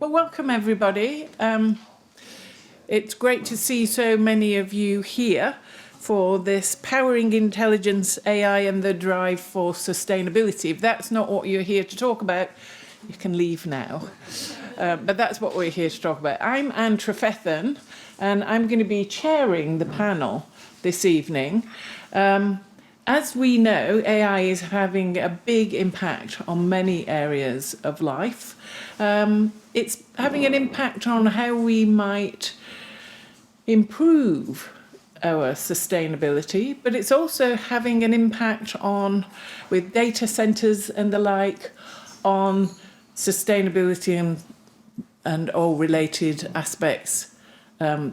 Well, welcome everybody. It's great to see so many of you here for this Powering Intelligence, AI and the Drive for Sustainability. If that's not what you're here to talk about, you can leave now. But that's what we're here to talk about. I'm Anne Trefethen, and I'm going to be chairing the panel this evening. As we know, AI is having a big impact on many areas of life. It's having an impact on how we might improve our sustainability, but it's also having an impact on, with data centres and the like, on sustainability and all related aspects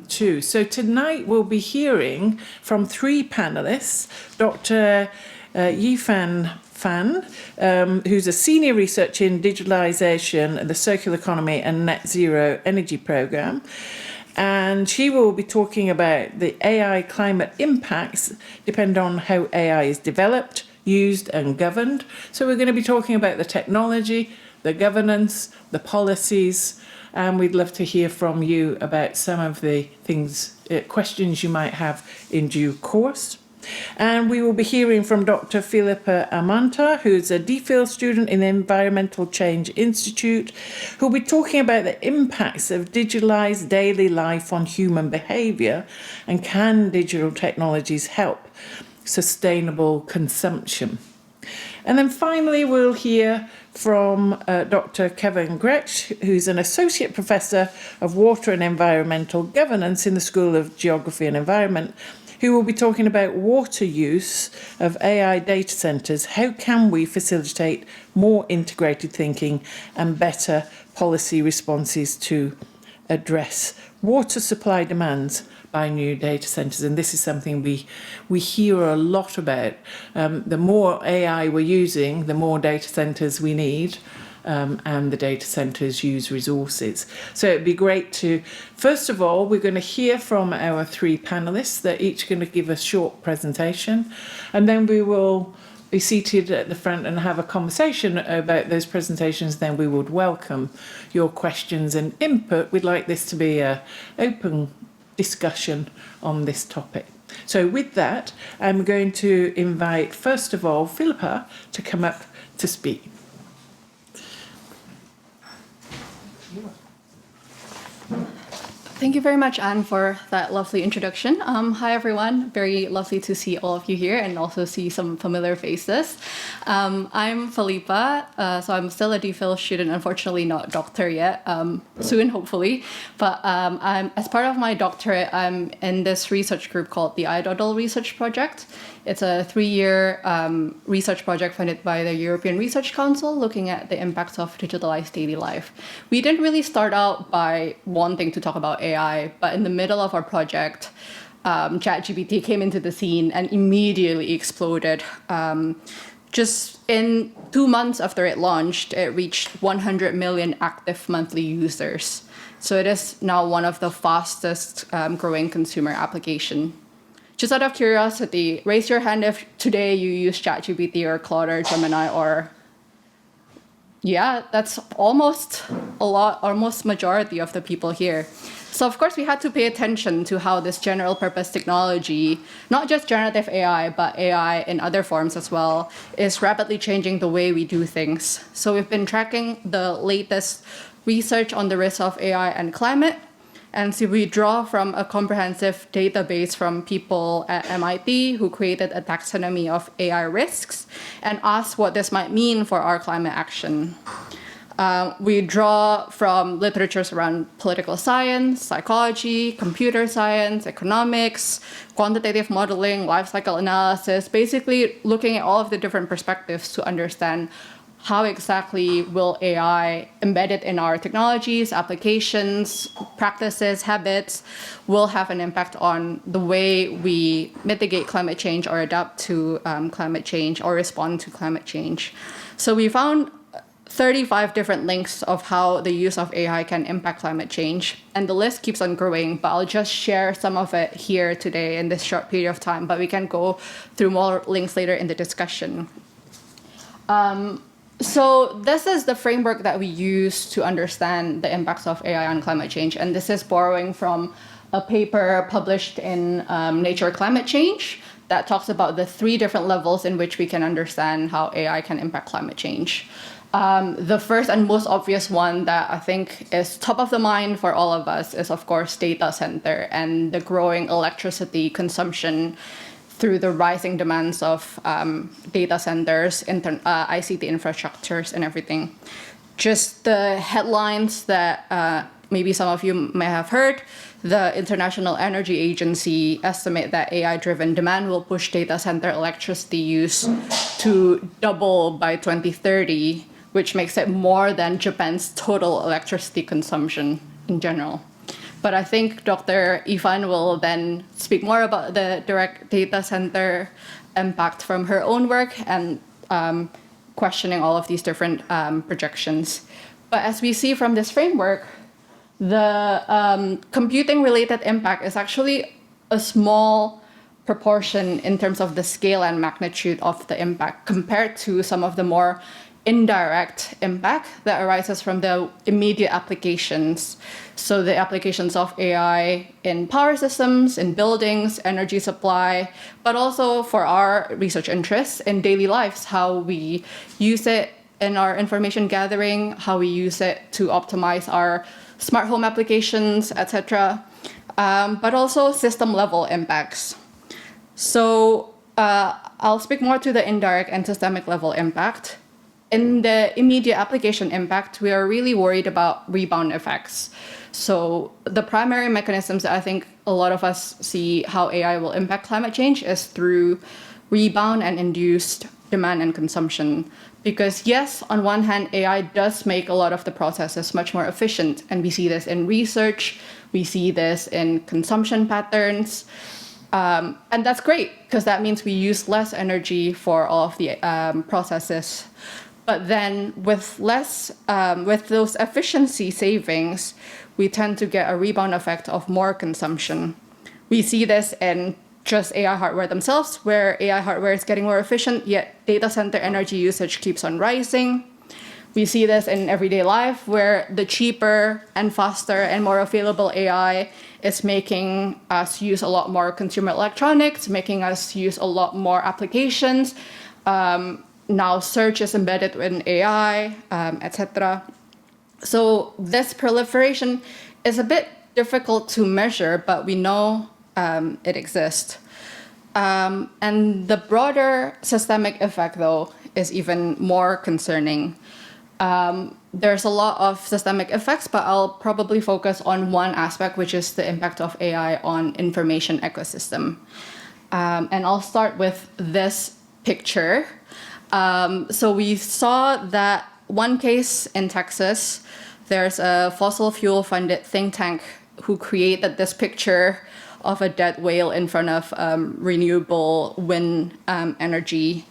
too. So tonight we'll be hearing from three panellists, Dr. Yifan Fan, who's a senior researcher in digitalisation, the circular economy and net zero energy programme. And she will be talking about the AI climate impacts depend on how AI is developed, used and governed. So we're going to be talking about the technology, the governance, the policies, and we'd love to hear from you about some of the things, questions you might have in due course. And we will be hearing from Dr. Felippa Amanta, who's a DPhil student in the Environmental Change Institute, who'll be talking about the impacts of digitalised daily life on human behaviour and can digital technologies help sustainable consumption. And then finally, we'll hear from Dr. Kevin Grecksch, who's an Associate Professor of Water and Environmental Governance in the School of Geography and Environment, who will be talking about water use of AI data centres. How can we facilitate more integrated thinking and better policy responses to address water supply demands by new data centres? And this is something we hear a lot about. The more AI we're using, the more data centres we need. And the data centres use resources. So it'd be great to, first of all, we're going to hear from our three panellists. They're each going to give a short presentation, and then we will be seated at the front and have a conversation about those presentations. Then we would welcome your questions and input. We'd like this to be an open discussion on this topic. So with that, I'm going to invite, first of all, Felippa to come up to speak. Thank you very much, Anne, for that lovely introduction. Hi, everyone. Very lovely to see all of you here and also see some familiar faces. I'm Felippa, so I'm still a DPhil student, unfortunately not a doctor yet, soon, hopefully. But as part of my doctorate, I'm in this research group called the iDoddle Research Project. It's a 3-year research project funded by the European Research Council looking at the impacts of digitalized daily life. We didn't really start out by wanting to talk about AI, but in the middle of our project, ChatGPT came into the scene and immediately exploded. Just in 2 months after it launched, it reached 100 million active monthly users. So it is now one of the fastest growing consumer applications. Just out of curiosity, raise your hand if today you use ChatGPT or Claude or Gemini or... Yeah, that's almost majority of the people here. So of course we had to pay attention to how this general purpose technology, not just generative AI, but AI in other forms as well, is rapidly changing the way we do things. So we've been tracking the latest research on the risks of AI and climate. And so we draw from a comprehensive database from people at MIT who created a taxonomy of AI risks and asked what this might mean for our climate action. We draw from literatures around political science, psychology, computer science, economics, quantitative modeling, life cycle analysis, basically looking at all of the different perspectives to understand how exactly will AI embedded in our technologies, applications, practices, habits will have an impact on the way we mitigate climate change or adapt to climate change or respond to climate change. So we found 35 different links of how the use of AI can impact climate change. And the list keeps on growing, but I'll just share some of it here today in this short period of time, but we can go through more links later in the discussion. So this is the framework that we use to understand the impacts of AI on climate change. And this is borrowing from a paper published in Nature Climate Change that talks about the 3 different levels in which we can understand how AI can impact climate change. The first and most obvious one that I think is top of the mind for all of us is, of course, data center and the growing electricity consumption through the rising demands of data centers, ICT infrastructures, and everything. Just the headlines that maybe some of you may have heard, the International Energy Agency estimate that AI-driven demand will push data center electricity use to double by 2030, which makes it more than Japan's total electricity consumption in general. But I think Dr. Ifan will then speak more about the direct data center impact from her own work and questioning all of these different projections. But as we see from this framework, the computing-related impact is actually a small proportion in terms of the scale and magnitude of the impact compared to some of the more indirect impact that arises from the immediate applications. So the applications of AI in power systems, in buildings, energy supply, but also for our research interests in daily lives, how we use it in our information gathering, how we use it to optimize our smart home applications, etc. But also system level impacts. So I'll speak more to the indirect and systemic level impact. In the immediate application impact, we are really worried about rebound effects. So the primary mechanisms that I think a lot of us see how AI will impact climate change is through rebound and induced demand and consumption. Because yes, on one hand, AI does make a lot of the processes much more efficient. And we see this in research, we see this in consumption patterns. And that's great, because that means we use less energy for all of the processes. But then with those efficiency savings, we tend to get a rebound effect of more consumption. We see this in just AI hardware themselves, where AI hardware is getting more efficient, yet data center energy usage keeps on rising. We see this in everyday life, where the cheaper and faster and more available AI is making us use a lot more consumer electronics, making us use a lot more applications. Now search is embedded in AI, etc. So this proliferation is a bit difficult to measure, but we know it exists. And the broader systemic effect, though, is even more concerning. There's a lot of systemic effects, but I'll probably focus on one aspect, which is the impact of AI on information ecosystem. And I'll start with this picture. So we saw that one case in Texas, there's a fossil fuel funded think tank who created this picture of a dead whale in front of renewable wind energy.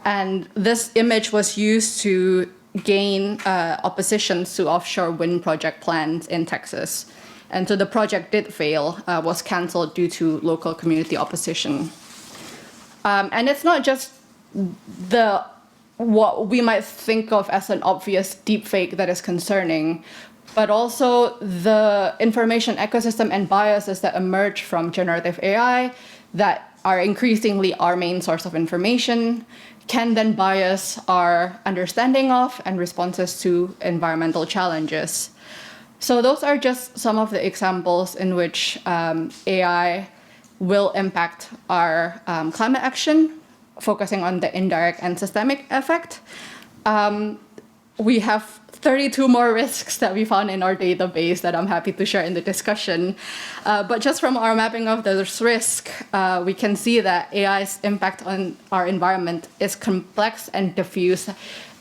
And this image was used to gain oppositions to offshore wind project plans in Texas. And so the project did fail, was canceled due to local community opposition. And it's not just what we might think of as an obvious deepfake that is concerning, but also the information ecosystem and biases that emerge from generative AI that are increasingly our main source of information can then bias our understanding of and responses to environmental challenges. So those are just some of the examples in which AI will impact our climate action, focusing on the indirect and systemic effect. We have 32 more risks that we found in our database that I'm happy to share in the discussion. But just from our mapping of those risks, we can see that AI's impact on our environment is complex and diffuse,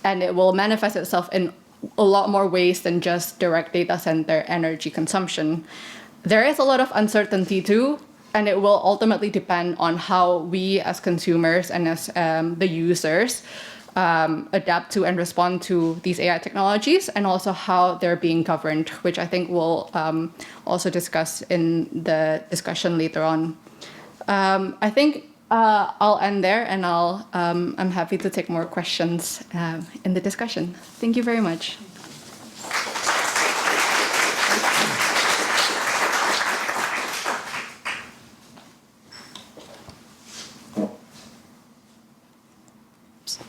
and it will manifest itself in a lot more ways than just direct data center energy consumption. There is a lot of uncertainty too, and it will ultimately depend on how we as consumers and as the users adapt to and respond to these AI technologies, and also how they're being governed, which I think we'll also discuss in the discussion later on. I think I'll end there, and I'm happy to take more questions in the discussion. Thank you very much.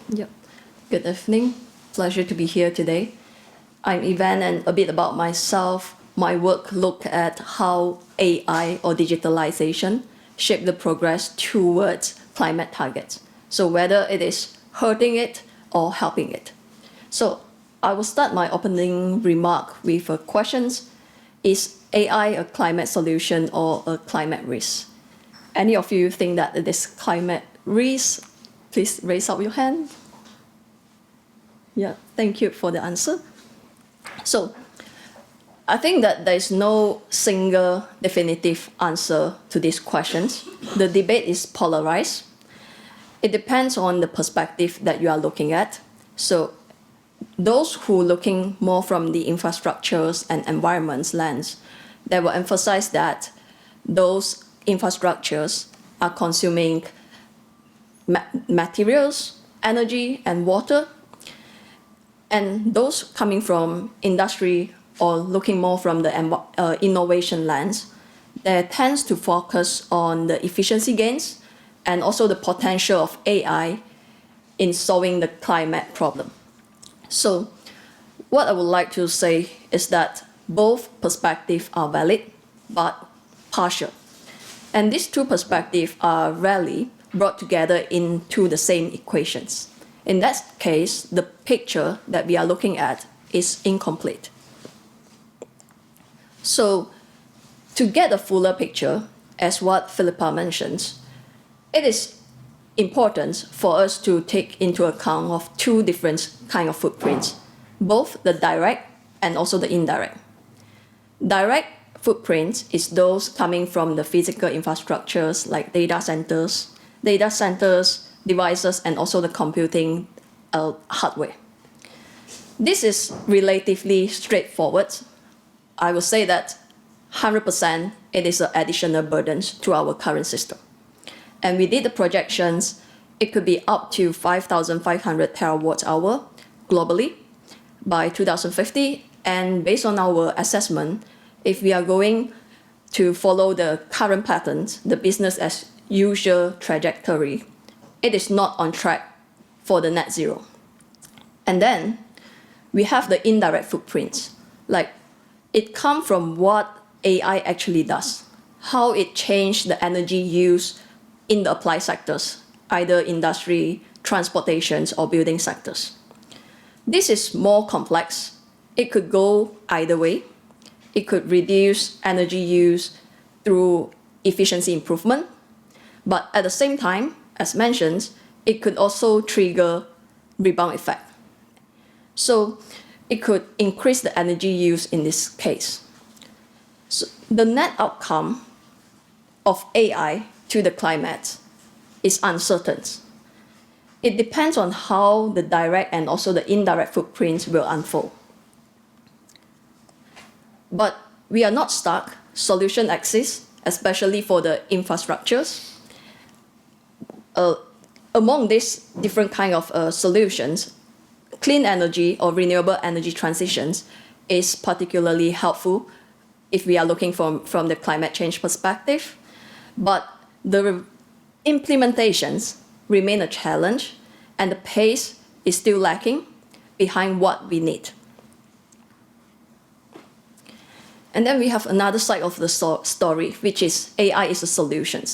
Yep. Good evening. Pleasure to be here today. I'm Ivan, and a bit about myself. My work looked at how AI or digitalization shape the progress towards climate targets. So whether it is hurting it or helping it. So I will start my opening remark with a question. Is AI a climate solution or a climate risk? Any of you think that it is climate risk? Please raise up your hand. Yeah, thank you for the answer. So I think that there is no single definitive answer to these questions. The debate is polarized. It depends on the perspective that you are looking at. So those who are looking more from the infrastructures and environments lens, they will emphasize that those infrastructures are consuming materials, energy, and water. And those coming from industry or looking more from the innovation lens, they tends to focus on the efficiency gains and also the potential of AI in solving the climate problem. So what I would like to say is that both perspectives are valid, but partial. And these two perspectives are rarely brought together into the same equations. In that case, the picture that we are looking at is incomplete. So to get a fuller picture, as what Felippa mentions, it is important for us to take into account of two different kind of footprints, both the direct and also the indirect. Direct footprint is those coming from the physical infrastructures like data centers, devices, and also the computing hardware. This is relatively straightforward. I would say that 100% it is an additional burden to our current system. And we did the projections, it could be up to 5,500 terawatt hour globally by 2050. And based on our assessment, if we are going to follow the current patterns, the business as usual trajectory, it is not on track for the net zero. And then we have the indirect footprints, like it comes from what AI actually does, how it changed the energy use in the applied sectors, either industry, transportations, or building sectors. This is more complex. It could go either way. It could reduce energy use through efficiency improvement, but at the same time, as mentioned, it could also trigger rebound effect. So it could increase the energy use in this case. So the net outcome of AI to the climate is uncertain. It depends on how the direct and also the indirect footprints will unfold. But we are not stuck. Solution exists, especially for the infrastructures. Among these different kind of solutions, clean energy or renewable energy transitions is particularly helpful if we are looking from the climate change perspective. But the implementations remain a challenge, and the pace is still lacking behind what we need. And then we have another side of the story, which is AI is a solution.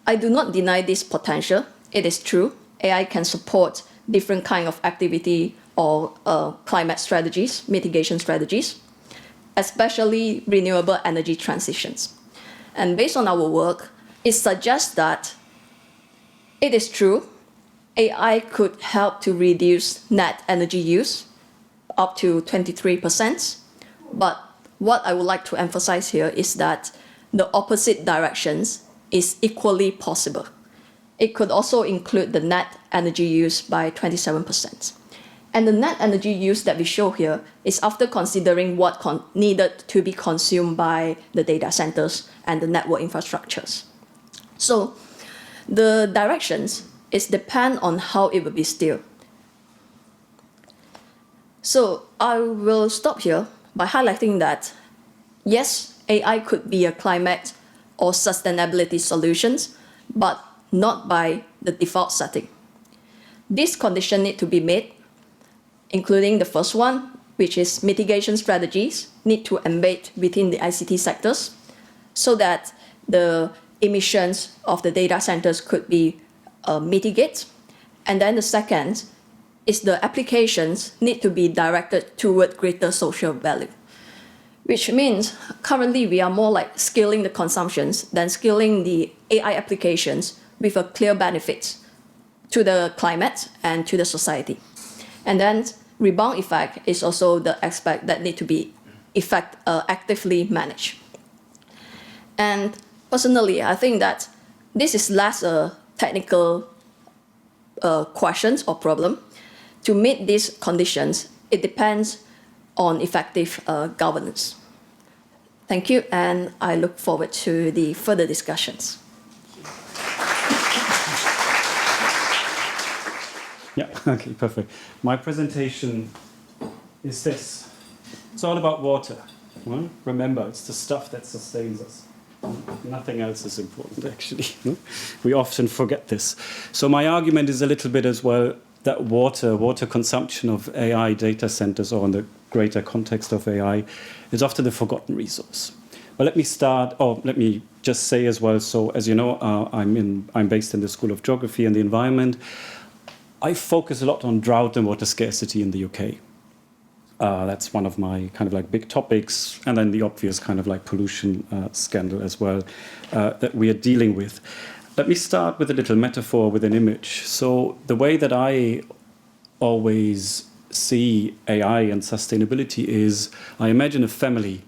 I do not deny this potential. It is true. AI can support different kind of activity or climate strategies, mitigation strategies, especially renewable energy transitions. And based on our work, it suggests that it is true, AI could help to reduce net energy use up to 23%. But what I would like to emphasize here is that the opposite directions is equally possible. It could also include the net energy use by 27%. And the net energy use that we show here is after considering what needed to be consumed by the data centers and the network infrastructures. So The directions is depend on how it will be steered. So I will stop here by highlighting that, yes, AI could be a climate or sustainability solutions, but not by the default setting. These conditions need to be made, including the first one, which is mitigation strategies need to embed within the ICT sectors so that the emissions of the data centers could be mitigated. And then the second is the applications need to be directed toward greater social value, which means currently we are more like scaling the consumptions than scaling the AI applications with a clear benefit to the climate and to the society. And then rebound effect is also the aspect that need to be actively managed. And personally, I think that this is less a technical questions or problem. To meet these conditions, it depends on effective governance. Thank you, and I look forward to the further discussions. Yeah, okay, perfect. My presentation is this. It's all about water. Well, remember, it's the stuff that sustains us. Nothing else is important, actually. We often forget this. So my argument is a little bit as well that water consumption of AI data centers, or in the greater context of AI, is often the forgotten resource. But let me just say as well, so as you know, I'm based in the School of Geography and the Environment. I focus a lot on drought and water scarcity in the UK. That's one of my kind of like big topics, and then the obvious kind of like pollution scandal as well that we are dealing with. Let me start with a little metaphor with an image. So the way that I always see AI and sustainability is, I imagine a family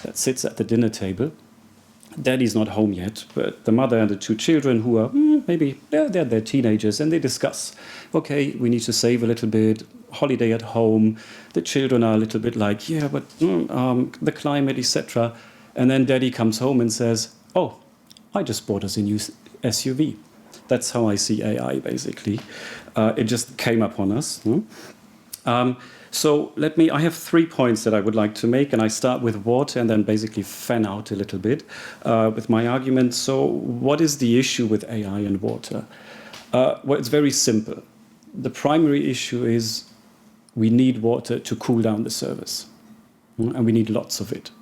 that sits at the dinner table. Daddy's not home yet, but the mother and the two children who are maybe they're teenagers, and they discuss, okay, we need to save a little bit, holiday at home. The children are a little bit like, yeah, but the climate, etc. And then daddy comes home and says, oh, I just bought us a new SUV. That's how I see AI, basically. It just came upon us. So I have 3 points that I would like to make, and I start with water and then basically fan out a little bit with my argument. So what is the issue with AI and water? Well, it's very simple. The primary issue is we need water to cool down the servers, and we need lots of it.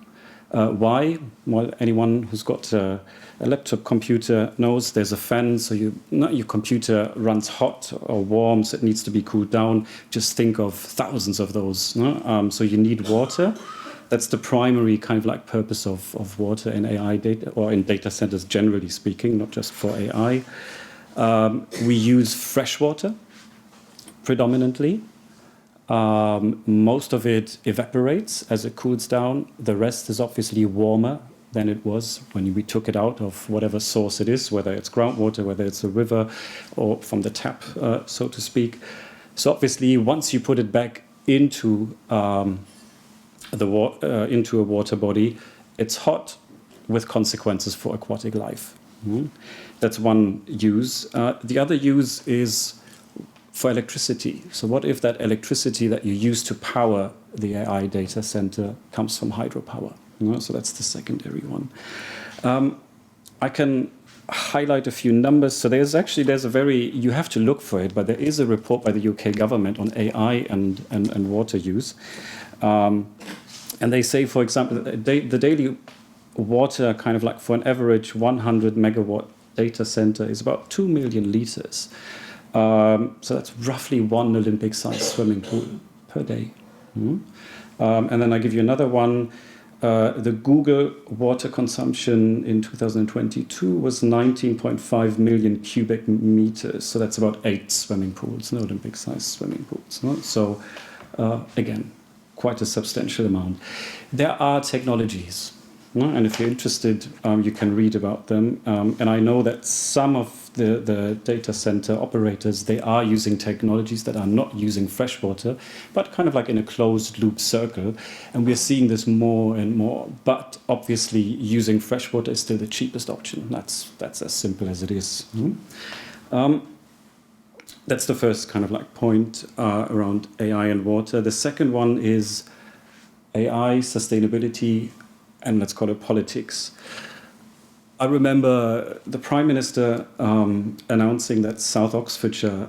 Why? Well, anyone who's got a laptop computer knows there's a fan, so your computer runs hot or warm, so it needs to be cooled down. Just think of thousands of those. So you need water. That's the primary kind of like purpose of water in AI data, or in data centers generally speaking, not just for AI. We use fresh water predominantly. Most of it evaporates as it cools down. The rest is obviously warmer than it was when we took it out of whatever source it is, whether it's groundwater, whether it's a river, or from the tap, so to speak. So obviously, once you put it back into into a water body, it's hot, with consequences for aquatic life. That's one use. The other use is for electricity. So what if that electricity that you use to power the AI data center comes from hydropower? So that's the secondary one. I can highlight a few numbers. So there's a very, you have to look for it, but there is a report by the UK government on AI and water use. And they say, for example, the daily water kind of like for an average 100 megawatt data center is about 2 million liters. So that's roughly 1 Olympic-sized swimming pool per day. And then I give you another one. The Google water consumption in 2022 was 19.5 million cubic meters. So that's about 8 swimming pools, no Olympic-sized swimming pools. So again, quite a substantial amount. There are technologies, and if you're interested, you can read about them. And I know that some of the data center operators, they are using technologies that are not using fresh water, but kind of like in a closed loop circle. And we're seeing this more and more. But obviously, using fresh water is still the cheapest option. That's as simple as it is. That's the first kind of like point around AI and water. The second one is AI, sustainability, and let's call it politics. I remember the Prime Minister announcing that South Oxfordshire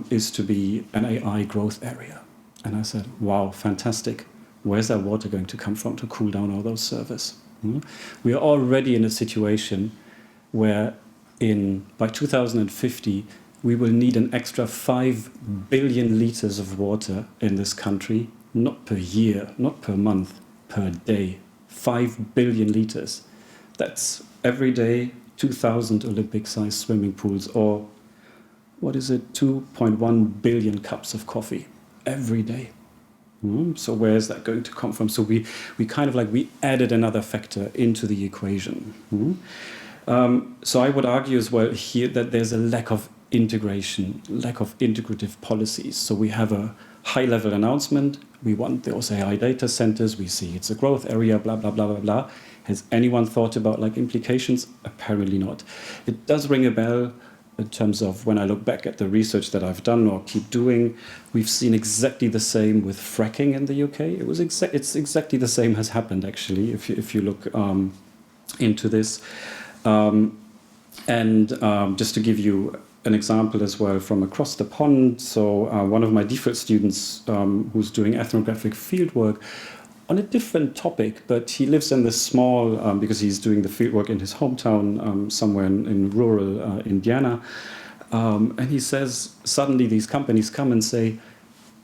is to be an AI growth area. And I said, wow, fantastic. Where's that water going to come from to cool down all those servers? We are already in a situation where by 2050, we will need an extra 5 billion liters of water in this country, not per year, not per month, per day. 5 billion liters. That's every day 2,000 Olympic-sized swimming pools, or what is it, 2.1 billion cups of coffee every day. So where is that going to come from? So we kind of like, we added another factor into the equation. So I would argue as well here that there's a lack of integration, lack of integrative policies. So we have a high-level announcement. We want those AI data centers. We see it's a growth area, blah, blah, blah, blah, blah. Has anyone thought about like implications? Apparently not. It does ring a bell in terms of when I look back at the research that I've done or keep doing. We've seen exactly the same with fracking in the UK. It's exactly the same has happened actually if you look into this. Just to give you an example as well from across the pond. So one of my DPhil students who's doing ethnographic fieldwork on a different topic, but he lives in this small, because he's doing the fieldwork in his hometown somewhere in rural Indiana. And he says, suddenly these companies come and say,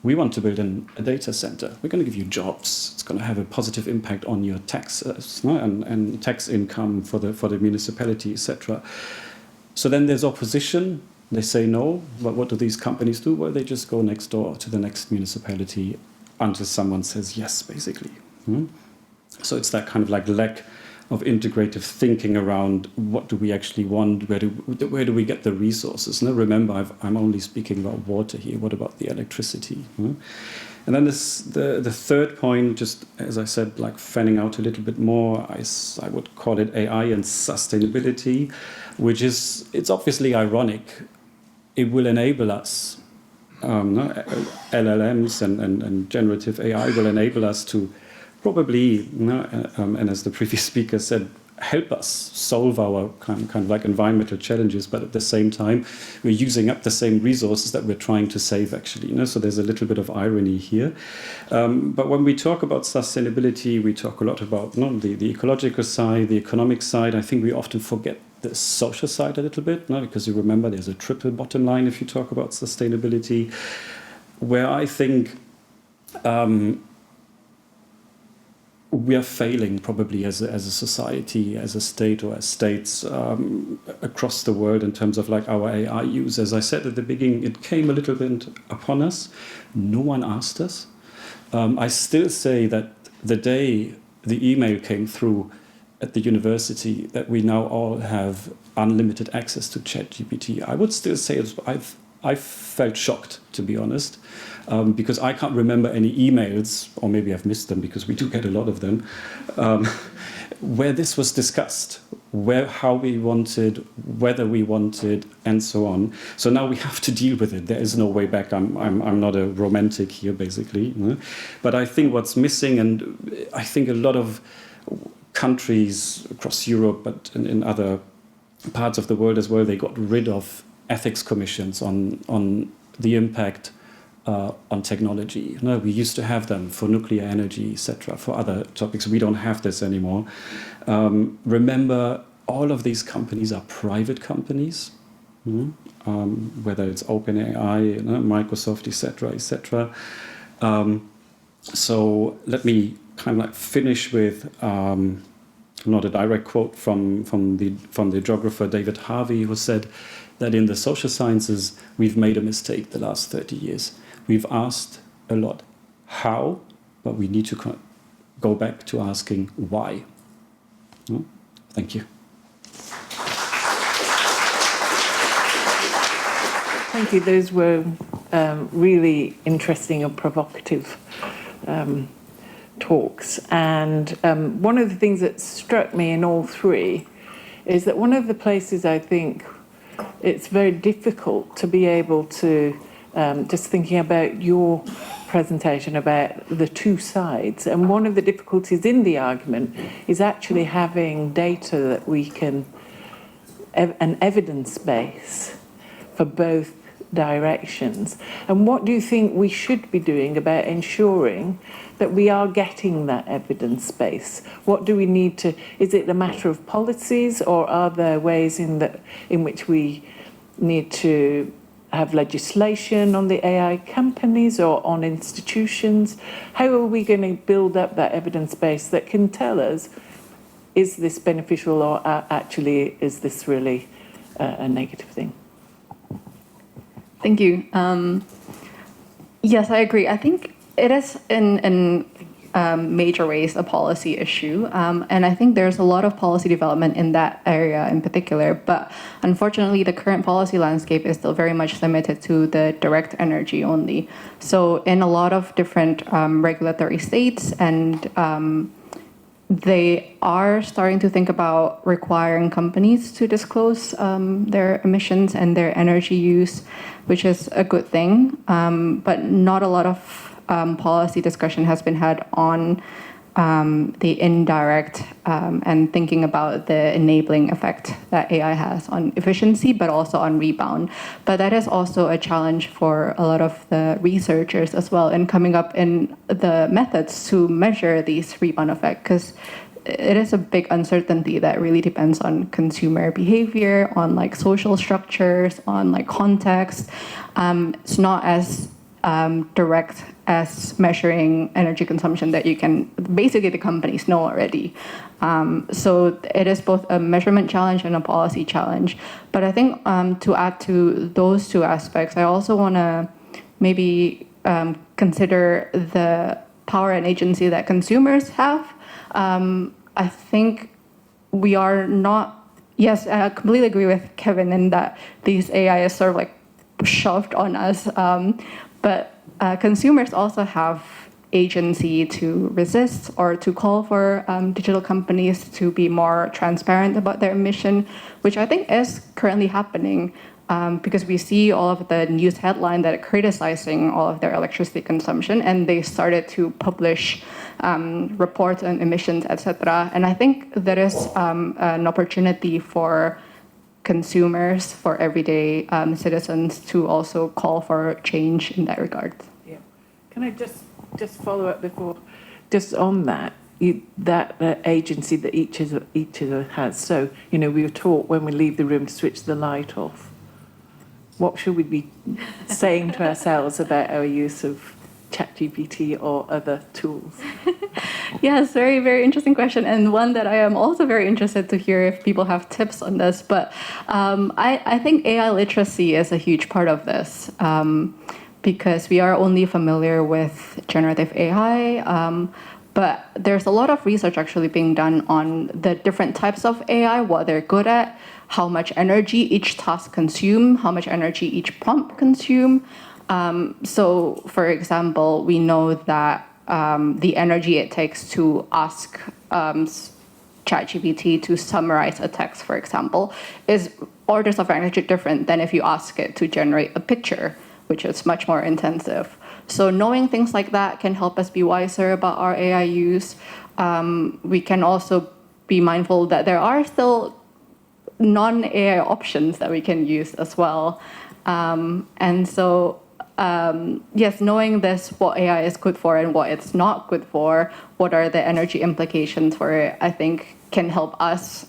we want to build a data center. We're going to give you jobs. It's going to have a positive impact on your taxes and tax income for the municipality, etc. So then there's opposition. They say no. But what do these companies do? Well, they just go next door to the next municipality until someone says yes, basically. So it's that kind of like lack of integrative thinking around what do we actually want, where do we get the resources. Now remember, I'm only speaking about water here. What about the electricity? And then the third point, just as I said, like fanning out a little bit more, I would call it AI and sustainability, which is, it's obviously ironic. It will enable us, LLMs and generative AI will enable us to probably, and as the previous speaker said, help us solve our kind of like environmental challenges, but at the same time, we're using up the same resources that we're trying to save, actually. So there's a little bit of irony here. But when we talk about sustainability, we talk a lot about the ecological side, the economic side. I think we often forget the social side a little bit, because you remember there's a triple bottom line if you talk about sustainability, where I think we are failing probably as a society, as a state or as states across the world in terms of like our AI use. As I said at the beginning, it came a little bit upon us. No one asked us. I still say that the day the email came through at the university that we now all have unlimited access to ChatGPT, I would still say I felt shocked, to be honest, because I can't remember any emails, or maybe I've missed them because we do get a lot of them, where this was discussed, how we wanted, whether we wanted, and so on. So now we have to deal with it. There is no way back. I'm not a romantic here, basically. But I think what's missing, and I think a lot of countries across Europe, but in other parts of the world as well, they got rid of ethics commissions on the impact on technology. We used to have them for nuclear energy, etc., for other topics. We don't have this anymore. Remember, all of these companies are private companies, whether it's OpenAI, Microsoft, etc., etc. So let me kind of like finish with not a direct quote from the geographer David Harvey, who said that in the social sciences, we've made a mistake the last 30 years. We've asked a lot how, but we need to go back to asking why. Thank you. Thank you. Those were really interesting and provocative talks. And one of the things that struck me in all three is that one of the places I think it's very difficult to be able to, just thinking about your presentation about the two sides, and one of the difficulties in the argument is actually having data that we can, an evidence base for both directions. And what do you think we should be doing about ensuring that we are getting that evidence base? What do we need to, is it a matter of policies, or are there ways in which we need to have legislation on the AI companies or on institutions? How are we going to build up that evidence base that can tell us, is this beneficial, or actually is this really a negative thing? Thank you. Yes, I agree. I think it is in major ways a policy issue. And I think there's a lot of policy development in that area in particular. But unfortunately, the current policy landscape is still very much limited to the direct energy only. So in a lot of different regulatory states, and they are starting to think about requiring companies to disclose their emissions and their energy use, which is a good thing. But not a lot of policy discussion has been had on the indirect and thinking about the enabling effect that AI has on efficiency, but also on rebound. But that is also a challenge for a lot of the researchers as well in coming up in the methods to measure these rebound effects, because it is a big uncertainty that really depends on consumer behavior, on like social structures, on like context. It's not as direct as measuring energy consumption that you can, basically the companies know already. So it is both a measurement challenge and a policy challenge. But I think to add to those two aspects, I also want to maybe consider the power and agency that consumers have. I think we are not, yes, I completely agree with Kevin in that these AI is sort of like shoved on us. But consumers also have agency to resist or to call for digital companies to be more transparent about their emission, which I think is currently happening because we see all of the news headlines that are criticizing all of their electricity consumption, and they started to publish reports on emissions, etc. And I think there is an opportunity for consumers, for everyday citizens to also call for change in that regard. Yeah. Can I just follow up before, just on that, that agency that each of us has. So, you know, we were taught when we leave the room to switch the light off. What should we be saying to ourselves about our use of ChatGPT or other tools? Yes, very, very interesting question, and one that I am also very interested to hear if people have tips on this. But I think AI literacy is a huge part of this because we are only familiar with generative AI, but there's a lot of research actually being done on the different types of AI, what they're good at, how much energy each task consume, how much energy each prompt consume. So, for example, we know that the energy it takes to ask ChatGPT to summarize a text, for example, is orders of magnitude different than if you ask it to generate a picture, which is much more intensive. So knowing things like that can help us be wiser about our AI use. We can also be mindful that there are still non-AI options that we can use as well. And so yes, knowing this, what AI is good for and what it's not good for, what are the energy implications for it, I think can help us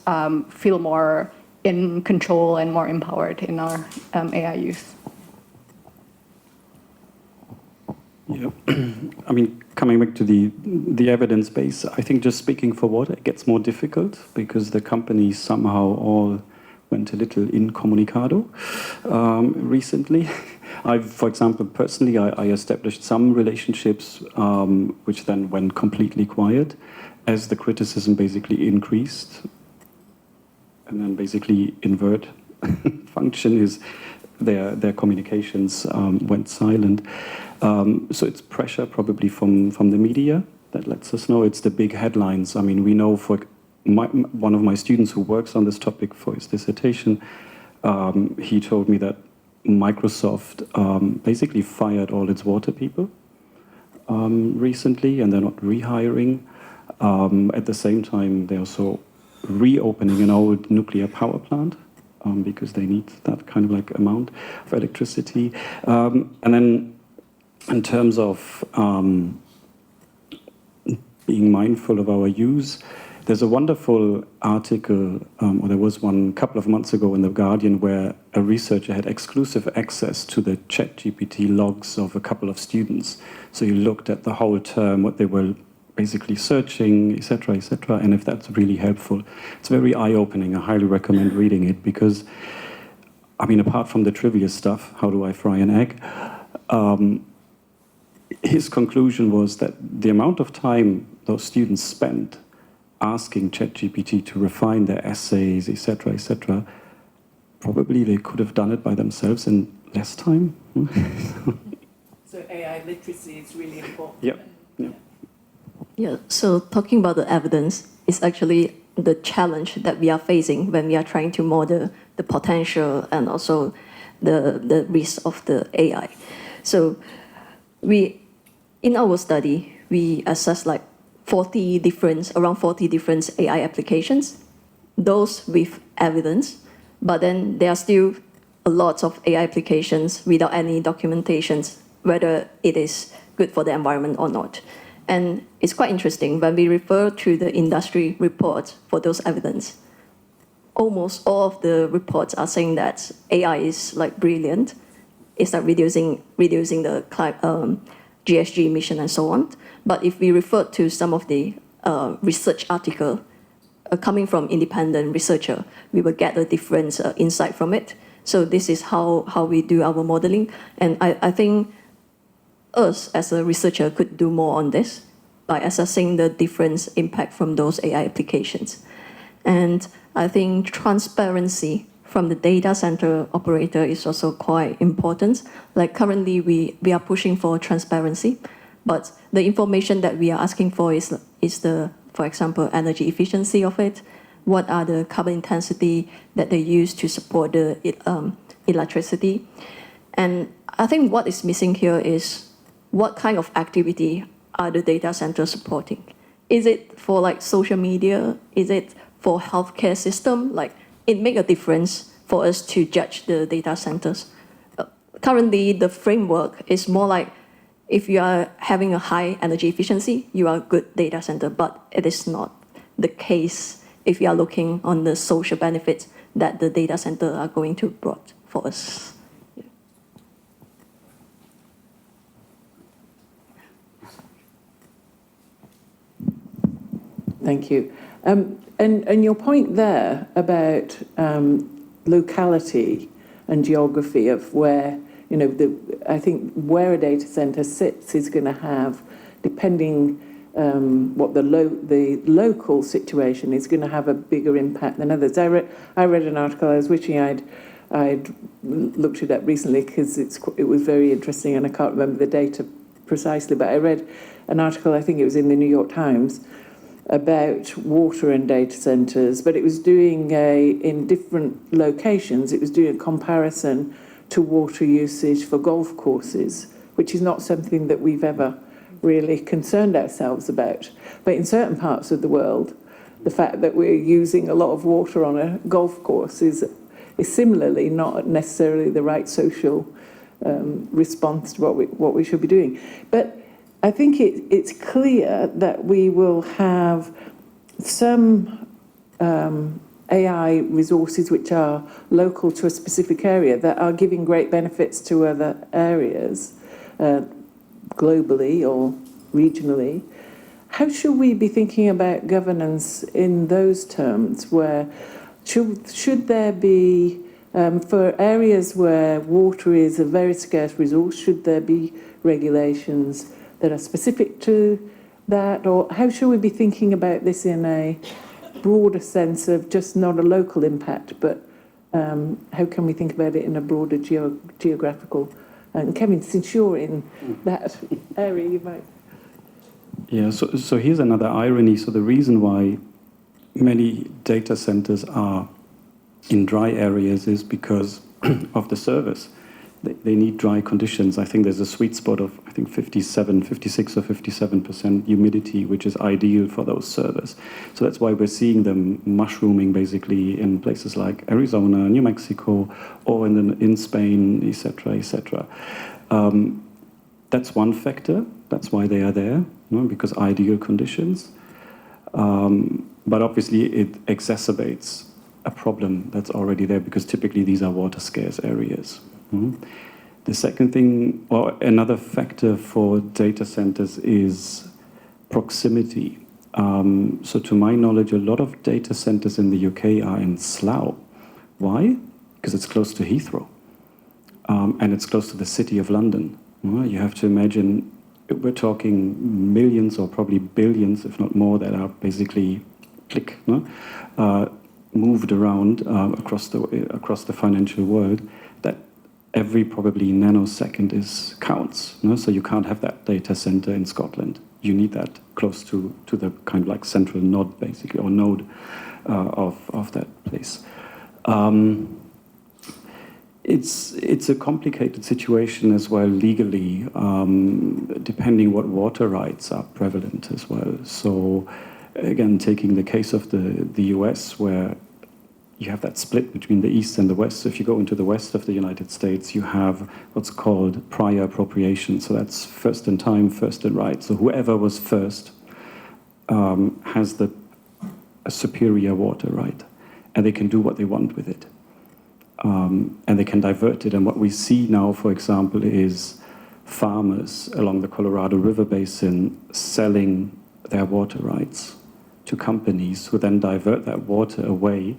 feel more in control and more empowered in our AI use. Yeah, I mean, coming back to the evidence base, I think just speaking for water, it gets more difficult because the companies somehow all went a little incommunicado recently. For example, personally, I established some relationships which then went completely quiet as the criticism basically increased. And then basically invert function is their communications went silent. So it's pressure probably from the media that lets us know. It's the big headlines. I mean, we know one of my students who works on this topic for his dissertation, he told me that Microsoft basically fired all its water people recently, and they're not rehiring. At the same time, they're also reopening an old nuclear power plant because they need that kind of like amount of electricity. And then in terms of being mindful of our use, there's a wonderful article, or there was one a couple of months ago in The Guardian, where a researcher had exclusive access to the ChatGPT logs of a couple of students. So you looked at the whole term, what they were basically searching, etc., etc., and if that's really helpful. It's very eye-opening. I highly recommend reading it because, I mean, apart from the trivia stuff, how do I fry an egg? His conclusion was that the amount of time those students spent asking ChatGPT to refine their essays, etc., probably they could have done it by themselves in less time. So AI literacy is really important. Yep. Yeah. Yeah, so talking about the evidence is actually the challenge that we are facing when we are trying to model the potential and also the risk of the AI. So in our study, we assessed like around 40 different AI applications, those with evidence, but then there are still a lot of AI applications without any documentations, whether it is good for the environment or not. And it's quite interesting when we refer to the industry reports for those evidence. Almost all of the reports are saying that AI is like brilliant. It's like reducing the GHG emission and so on. But if we refer to some of the research article coming from independent researcher, we will get a different insight from it. So this is how we do our modeling. And I think us as a researcher could do more on this by assessing the different impact from those AI applications. And I think transparency from the data center operator is also quite important. Like currently we are pushing for transparency, but the information that we are asking for is the, for example, energy efficiency of it. What are the carbon intensity that they use to support the electricity? And I think what is missing here is what kind of activity are the data centers supporting? Is it for like social media? Is it for healthcare system? Like it make a difference for us to judge the data centers. Currently, the framework is more like if you are having a high energy efficiency, you are a good data center, but it is not the case if you are looking on the social benefits that the data center are going to bring for us. Yeah. Thank you. And your point there about locality and geography of where, you know, I think where a data center sits is going to have, depending what the local situation is, going to have a bigger impact than others. I read an article. I was wishing I'd looked it up recently because it was very interesting, and I can't remember the data precisely. But I read an article. I think it was in the New York Times about water and data centers, but it was doing in different locations. It was doing a comparison to water usage for golf courses, which is not something that we've ever really concerned ourselves about. But in certain parts of the world, the fact that we're using a lot of water on a golf course is similarly not necessarily the right social response to what we should be doing. But I think it's clear that we will have some AI resources which are local to a specific area that are giving great benefits to other areas, globally or regionally. How should we be thinking about governance in those terms? Where should there be, for areas where water is a very scarce resource, should there be regulations that are specific to that? Or how should we be thinking about this in a broader sense of just not a local impact, but how can we think about it in a broader geographical? And Kevin, since you're in that area, you might. Yeah, so here's another irony. So the reason why many data centers are in dry areas is because of the servers. They need dry conditions. I think there's a sweet spot of, 56 or 57% humidity, which is ideal for those servers. So that's why we're seeing them mushrooming basically in places like Arizona, New Mexico, or in Spain, etc., etc. That's one factor. That's why they are there, because ideal conditions. But obviously it exacerbates a problem that's already there, because typically these are water scarce areas. The second thing, or another factor for data centers, is proximity. So to my knowledge, a lot of data centers in the UK are in Slough. Why? Because it's close to Heathrow. And it's close to the City of London. You have to imagine, we're talking millions or probably billions, if not more, that are basically moved around across the financial world. That every probably nanosecond counts. So you can't have that data center in Scotland. You need that close to the kind of like central node, basically, or node of that place. It's a complicated situation as well legally, depending what water rights are prevalent as well. So again, taking the case of the US, where you have that split between the East and the West. So if you go into the West of the United States, you have what's called prior appropriation. So that's first in time, first in right. So whoever was first has a superior water right, and they can do what they want with it. And they can divert it. And what we see now, for example, is farmers along the Colorado River Basin selling their water rights to companies who then divert that water away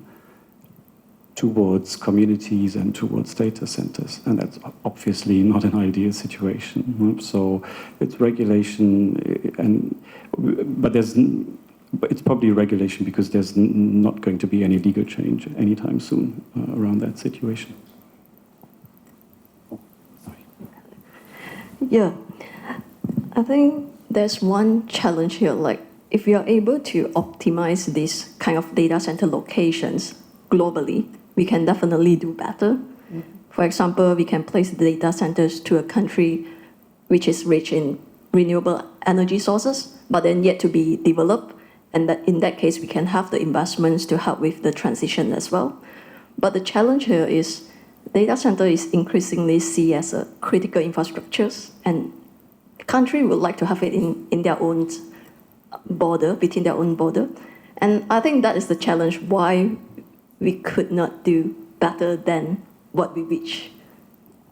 towards communities and towards data centers. And that's obviously not an ideal situation. So it's regulation, but it's probably regulation because there's not going to be any legal change anytime soon around that situation. Yeah, I think there's one challenge here. Like, if we are able to optimize these kind of data center locations globally, we can definitely do better. Mm-hmm. For example, we can place the data centers to a country which is rich in renewable energy sources, but then yet to be developed. And that in that case, we can have the investments to help with the transition as well. But the challenge here is data center is increasingly seen as a critical infrastructures, and country would like to have it in their own border, between their own border. And I think that is the challenge why we could not do better than what we wish,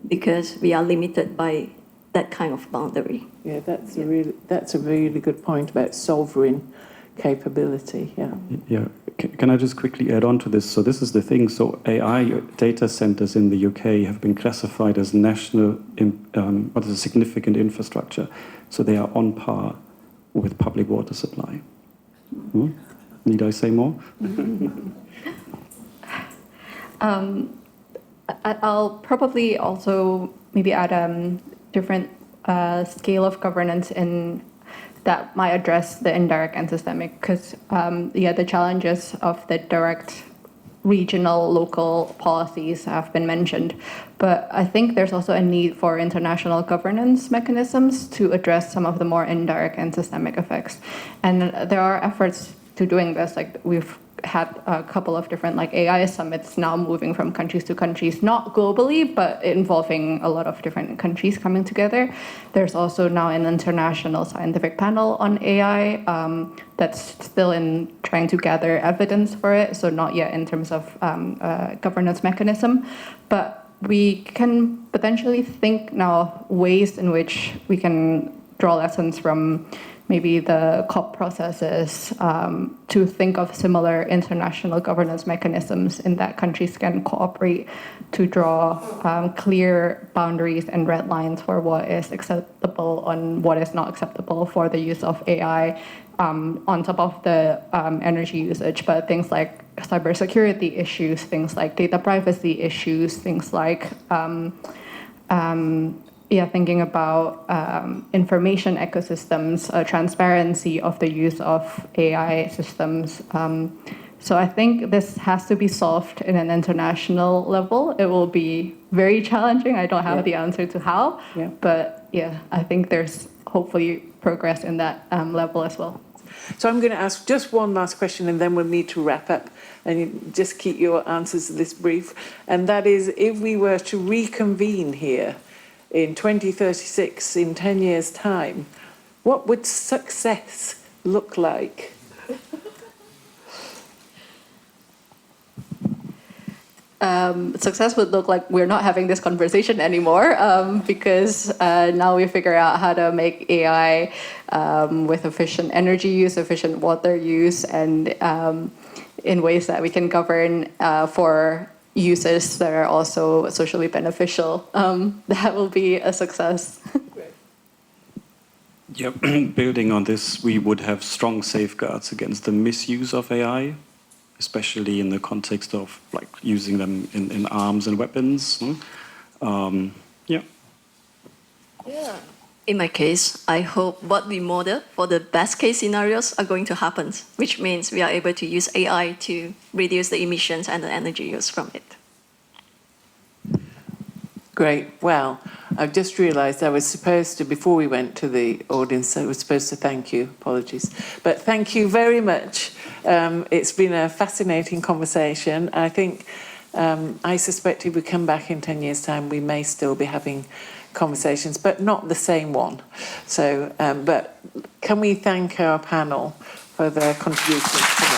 because we are limited by that kind of boundary. Yeah, that's a really good point about sovereign capability. Yeah. Can I just quickly add on to this? So this is the thing. So AI data centers in the UK have been classified as national, what is a significant infrastructure. So they are on par with public water supply. Need I say more? I'll probably also maybe add a different scale of governance in that might address the indirect and systemic, because the challenges of the direct regional local policies have been mentioned, but I think there's also a need for international governance mechanisms to address some of the more indirect and systemic effects, and there are efforts to doing this. Like, we've had a couple of different AI summits now moving from countries to countries, not globally, but involving a lot of different countries coming together. There's also now an international scientific panel on AI that's still in trying to gather evidence for it, so not yet in terms of governance mechanism. But we can potentially think now of ways in which we can draw lessons from maybe the COP processes to think of similar international governance mechanisms in that countries can cooperate to draw clear boundaries and red lines for what is acceptable and what is not acceptable for the use of AI on top of the energy usage, but things like cybersecurity issues, things like data privacy issues, things like thinking about information ecosystems, transparency of the use of AI systems. So I think this has to be solved in an international level. It will be very challenging. I don't have the answer to how, but I think there's hopefully progress in that level as well. So I'm going to ask just one last question and then we'll need to wrap up, and you just keep your answers to this brief. And that is, if we were to reconvene here in 2036, in 10 years' time, what would success look like? Success would look like we're not having this conversation anymore, because now we figure out how to make AI with efficient energy use, efficient water use, and in ways that we can govern for uses that are also socially beneficial. That will be a success. Building on this, we would have strong safeguards against the misuse of AI, especially in the context of like using them in arms and weapons. In my case, I hope what we model for the best case scenarios are going to happen, which means we are able to use AI to reduce the emissions and the energy use from it. Great. Well, I've just realised I was supposed to, before we went to the audience, I was supposed to thank you. Apologies. But thank you very much. It's been a fascinating conversation. I think, I suspect if we come back in 10 years' time, we may still be having conversations, but not the same one. So, but can we thank our panel for their contributions tonight?